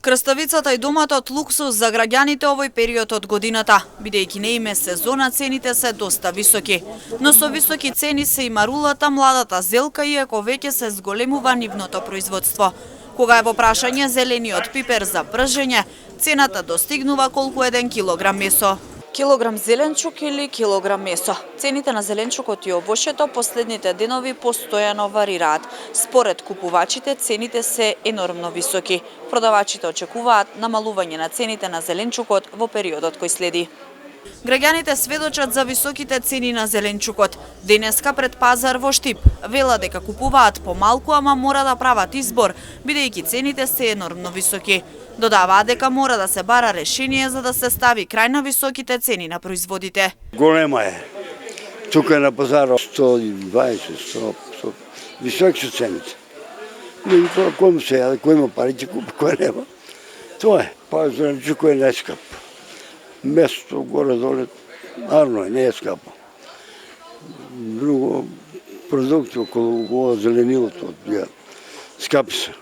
Крставицата и доматот луксус за граѓаните овој период од годината, бидејќи не им е сезона, цените се доста високи. Но со високи цени се и марулата, младата зелка, иако веќе се зголемува нивното производство. Кога е во прашање зелениот пипер за пржење, цената достигнува колку 1 килограм месо. Килограм зеленчук или килограм месо? Цените на зеленчукот и овошјето последните денови постојано варираат. Според купувачите цените се енормно високи. Продавачите очекуваат намалување на цените на зеленчукот во периодот кој следи. Граѓаните сведочат за високите цени на зеленчукот. Денеска пред пазар во Штип вела дека купуваат помалку, ама мора да прават избор, бидејќи цените се енормно високи. Додаваат дека мора да се бара решение за да се стави крај на високите цени на производите. Голема е. Тука на пазарот 120, 100. Високи се цените. Но тоа кој му се јаде, кој има пари ќе купи, кој нема. Тоа е. Па зеленчук е најскап. Место горе-доле, арно е, не е скапо. Друго продукти околу ова зеленилото, скапи се.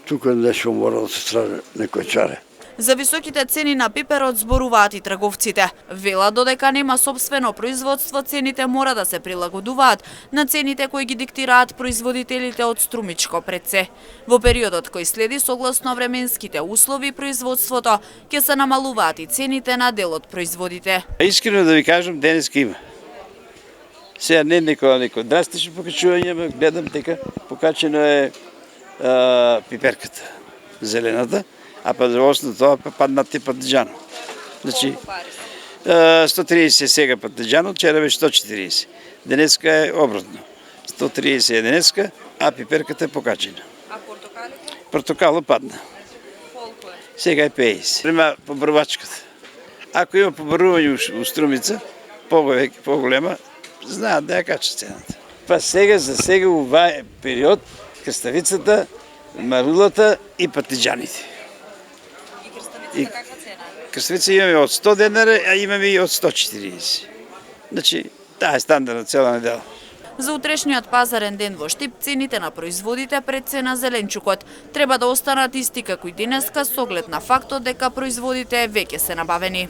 Тука нешто мора да се стражи некој чаре. За високите цени на пиперот зборуваат и трговците. Вела додека нема собствено производство, цените мора да се прилагодуваат на цените кои ги диктираат производителите од струмичко пред се. Во периодот кој следи, согласно временските услови, производството ќе се намалуваат и цените на дел од производите. Искрено да ви кажам, денеска има. Сега не некој драстично покачување, гледам дека покачено е пиперката, зелената, а па за осно тоа паднат и патиџано. Значи 130 сега патиџано, вчера беше 140. Денеска е обратно. 130 е денеска, а пиперката е покачена. А портокалите? Портокало падна. Колку е? Сега е 50. Према побарувачката. Ако има побарување у струмица, поголема, знаат да ја качат цената. Па сега, за сега, ова период, крставицата, марулата и патиџаните. И крставицата каква цена? Крставица имаме од 100 денара, а имаме и од 140. Значи, таа е стандардна цела недела. За утрешниот пазарен ден во Штип, цените на производите пред се на зеленчукот треба да останат исти како и денеска, со оглед на фактот дека производите веќе се набавени.